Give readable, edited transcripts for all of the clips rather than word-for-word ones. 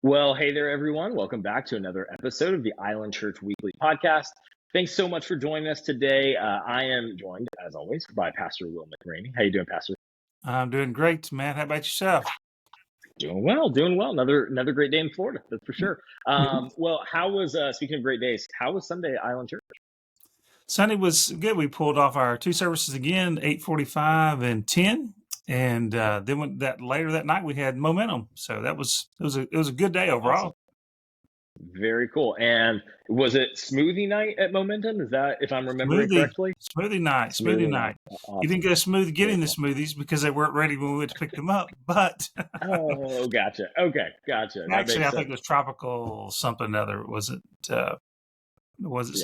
Well, hey there, everyone. Welcome back to another episode of the Island Church Weekly Podcast. Thanks so much for joining us today. I am joined, as always, by Pastor Will McRaney. How you doing, Pastor? I'm doing great, Matt. How about yourself? Doing well, doing well. Another great day in Florida, that's for sure. Mhm. Well, how was speaking of great days? How was Sunday at Island Church? Sunday was good. We pulled off our two services again, 8:45 and 10, and then that later that night we had momentum. So it was a good day Awesome, overall. very cool. And was it smoothie night at Momentum? Is that if I'm remembering Smoothie, correctly? smoothie Smoothie night. night. You Awesome, didn't go smooth very getting the cool. smoothies because they weren't ready when we went to pick them up. But Oh, gotcha. Okay, gotcha. That actually, makes I think it sense. was tropical something other. Was it Yeah.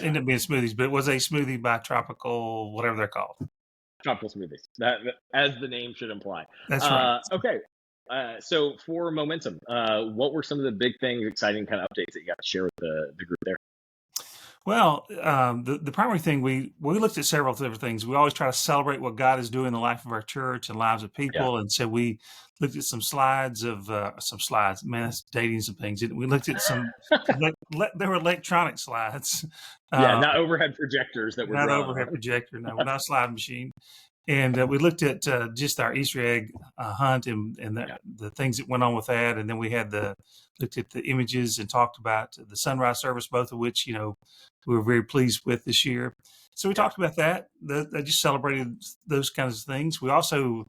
ended up being smoothies? But it was a smoothie by tropical, whatever they're called. Tropical smoothies. As the name should imply. That's right. Okay. So for momentum, what were some of the big things, exciting kind of updates that you got to share with the group there? Well, the primary thing we looked at several different things. We always try to celebrate what God is doing in the life of our church and lives of Yeah. people, and so we looked at some slides. Man, that's dating some things. We looked at there were electronic slides, Yeah. uh, Not overhead projectors that we're not drawing overhead on. projector. No, we're not a slide machine. And we looked at just our Easter egg hunt and Yeah. the things that went on with that, and then we had looked at the images and talked about the sunrise service, both of which we were very pleased with this year. So we Yeah. talked about that. I just celebrated those kinds of things. We also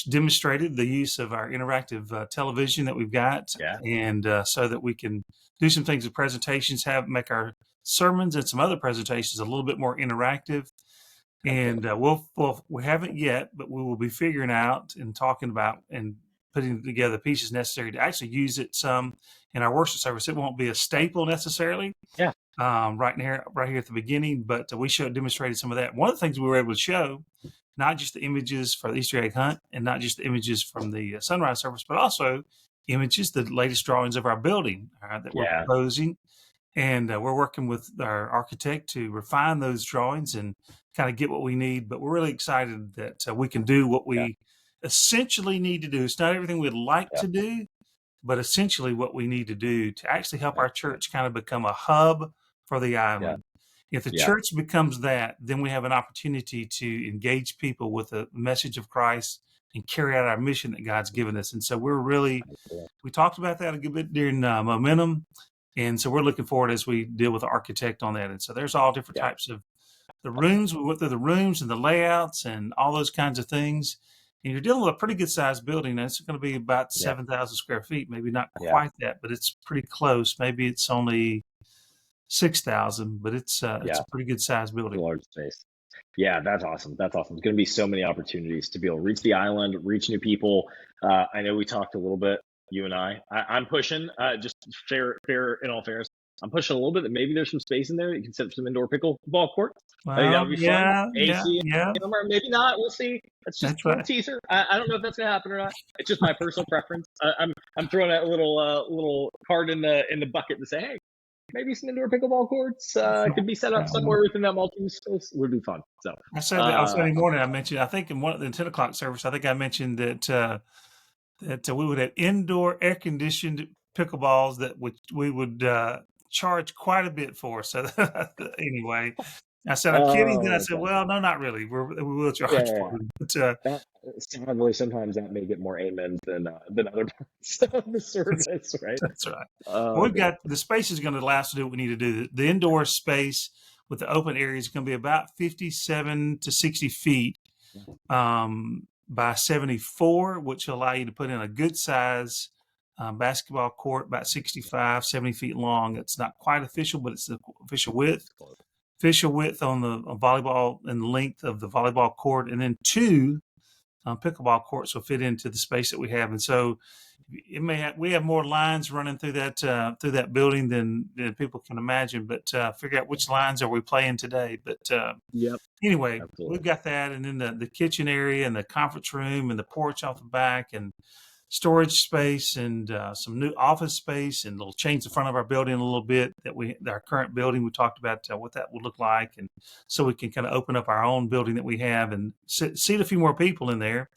demonstrated the use of our interactive television that we've got, Yeah. and so that we can do some things with presentations, make our sermons and some other presentations a little bit more interactive. Excellent. And we haven't yet, but we will be figuring out and talking about and putting together pieces necessary to actually use it some in our worship service. It won't be a staple necessarily Yeah. right here at the beginning, but we demonstrated some of that. One of the things we were able to show, not just the images for the Easter egg hunt and not just the images from the sunrise service, but also images, the latest drawings of our building that we're Yeah. proposing, and we're working with our architect to refine those drawings and kind of get what we need. But we're really excited that we can do what Yeah. we essentially need to do. It's not everything we'd like Yeah. to do, but essentially what we need to do to actually help our Excellent. church kind of become a hub for the Yeah. island. If the Yeah. church becomes that, then we have an opportunity to engage people with the message of Christ and carry out our mission that God's given us. And so Excellent. we talked about that a good bit during Momentum. And so we're looking forward as we deal with the architect on that. And so there's all different Yeah. types of the rooms. We went through the rooms and the layouts and all those kinds of things. And you're dealing with a pretty good sized building. It's going to be about Yeah. 7,000 square feet, maybe not Yeah. quite that, but it's pretty close. Maybe it's only 6,000, but it's Yeah. a pretty good sized It's a building. large space. Yeah, that's awesome. That's awesome. There's going to be so many opportunities to be able to reach the island, reach new people. I know we talked a little bit, you and I'm pushing, just fair in all fairness. I'm pushing a little bit that maybe there's some space in there that you can set up some indoor pickleball courts. I think that Well, would be fun. yeah, yeah, AC, yeah. or maybe not. We'll see. That's just That's a little right. teaser. I don't know if that's going to happen or not. It's just my personal preference. I'm throwing that little card in the bucket to say, hey, maybe some indoor pickleball courts That's could be set up right. somewhere within that multi-use space. Would be fun. So, I said that on uh, Sunday morning. I mentioned, I think in one of the 10 o'clock service, I think I mentioned that we would have indoor air conditioned pickleballs that we would charge quite a bit for. So anyway, I said I'm kidding. Then I oh, said, okay. well, no, not really. We will Yeah, charge yeah, for yeah. them, but That sadly sometimes that may get more amens than other parts of the that's, service, right? that's right. Well, Oh we've boy. got the space is going to allow us to do what we need to do. The indoor space with the open area is going to be about 57 to 60 feet by 74, which will allow you to put in a good size basketball court, about 65, 70 feet long. It's not quite official, but it's the official width. Official width on the volleyball and the length of the volleyball court, and then two pickleball courts will fit into the space that we have. And so we have more lines running through that building than people can imagine. But figure out which lines are we playing today. But Yep, anyway, we've absolutely. got that, and then the kitchen area and the conference room and the porch off the back and storage space and some new office space, and it'll change the front of our building a little bit. Our current building, we talked about what that would look like, and so we can kind of open up our own building that we have and seat a few more people in there.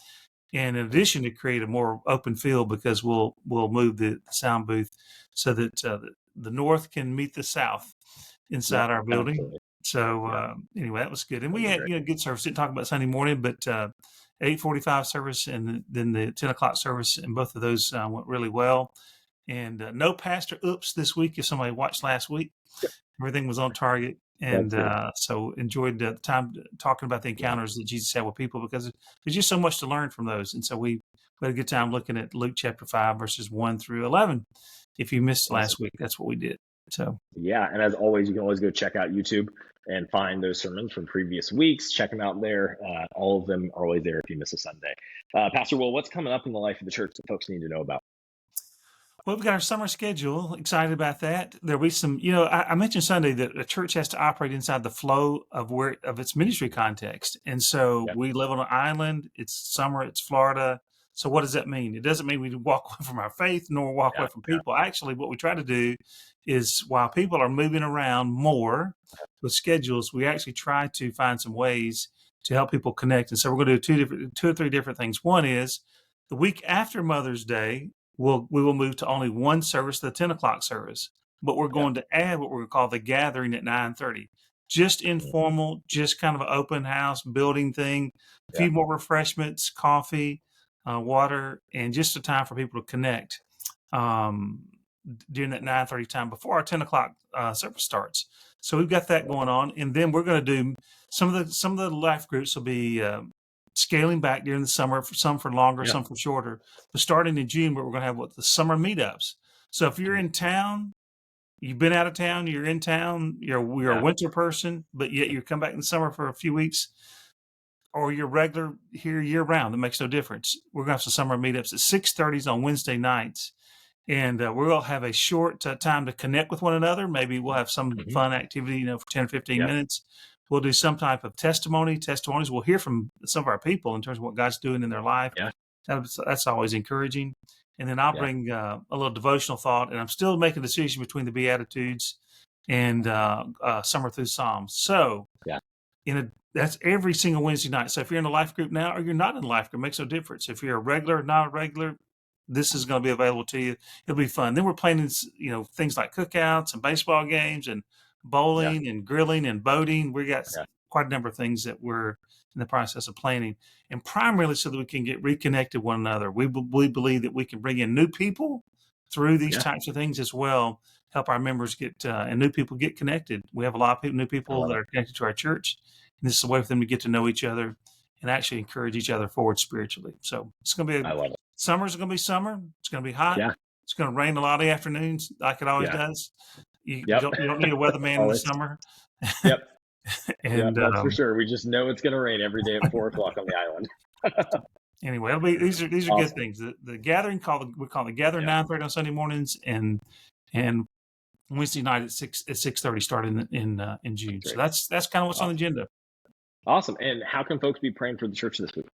And in addition, to create a more open field, because we'll move the sound booth so that the north can meet the south inside our building. Absolutely. So anyway, that was good. And we That'd had be great. good service. Didn't talk about Sunday morning, but 8:45 service and then the 10 o'clock service, and both of those went really well. And no pastor oops this week. If somebody watched last week, everything was on target. And so enjoyed the time talking about the encounters that Jesus had with people, because there's just so much to learn from those. And so we had a good time looking at Luke chapter 5, verses 1 through 11. If you missed last week, that's what we did. So yeah, and as always, you can always go check out YouTube and find those sermons from previous weeks. Check them out there. All of them are always there if you miss a Sunday. Pastor Will, what's coming up in the life of the church that folks need to know about? Well, we've got our summer schedule. Excited about that. There'll be some, I mentioned Sunday that a church has to operate inside the flow of its ministry context. And so we live on an island. It's summer. It's Florida. So what does that mean? It doesn't mean we walk away from our faith nor walk away from people. Actually, what we try to do is, while people are moving around more with schedules, we actually try to find some ways to help people connect. And so we're going to do two or three different things. One is the week after Mother's Day, we will move to only one service, the 10 o'clock service. But we're going to add what we're going to call the gathering at 9:30. Just informal, just kind of an open house building thing. A few more refreshments, coffee, water, and just a time for people to connect during that 9:30 time before our 10 o'clock service starts. So we've got that going on. And then we're going to do some of the life groups will be scaling back during the summer, some for longer, some for shorter. But starting in June, we're going to have the summer meetups. So if you're in town, you've been out of town, you're in town, you're a winter person, but yet you come back in the summer for a few weeks, or you're regular here year round, that makes no difference. We're going to have some summer meetups at 6:30 on Wednesday nights. And we'll have a short time to connect with one another. Maybe we'll have some fun activity, for 10 or 15 minutes. We'll do some type of testimonies. We'll hear from some of our people in terms of what God's doing in their life. That's always encouraging. And then I'll bring a little devotional thought, and I'm still making a decision between the Beatitudes and Summer Through Psalms. So that's every single Wednesday night. So if you're in a life group now or you're not in a life group, it makes no difference. If you're a regular, not a regular, this is going to be available to you. It'll be fun. Then we're planning, things like cookouts and baseball games and bowling and grilling and boating. We got quite a number of things that we're in the process of planning, and primarily so that we can get reconnected with one another. We believe that we can bring in new people through these types of things as well, help our members get and new people get connected. We have a lot of new people that are connected to our church, and this is a way for them to get to know each other and actually encourage each other forward spiritually. So it's going to be summer's going to be summer. It's going to be hot. It's going to rain a lot of the afternoons, like it always does. You don't need a weatherman in the summer. And that's for sure. We just know it's going to rain every day at 4 o'clock on the island. Anyway, these are good things. The gathering we call the gathering 9:30 on Sunday mornings, and Wednesday night at 6:30 starting in June. So that's kind of what's on the agenda. Awesome. And how can folks be praying for the church this week?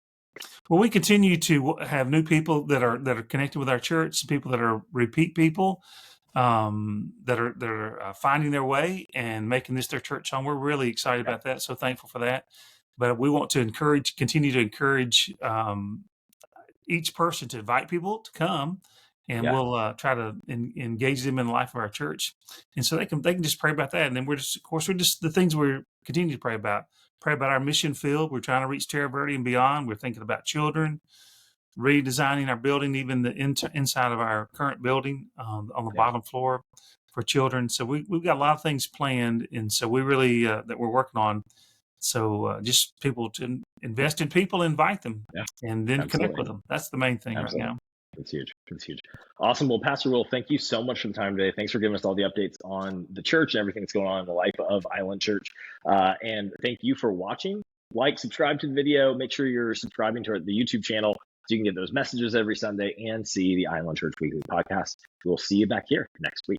Well, we continue to have new people that are connected with our church, some people that are repeat people, that are finding their way and making this their church home. We're really excited about that. So thankful for that. But we want to continue to encourage each person to invite people to come, and we'll try to engage them in the life of our church. And so they can just pray about that. And then we're just the things we're continuing to pray about our mission field. We're trying to reach Terra Verde and beyond. We're thinking about children, redesigning our building, even the inside of our current building on the bottom floor for children. So we've got a lot of things planned, and so we really that we're working on. So just people to invest in people, invite them, and then connect with them. That's the main thing right now. It's huge. Awesome. Well, Pastor Will, thank you so much for the time today. Thanks for giving us all the updates on the church and everything that's going on in the life of Island Church. And thank you for watching. Like, subscribe to the video. Make sure you're subscribing to the YouTube channel so you can get those messages every Sunday and see the Island Church Weekly podcast. We'll see you back here next week.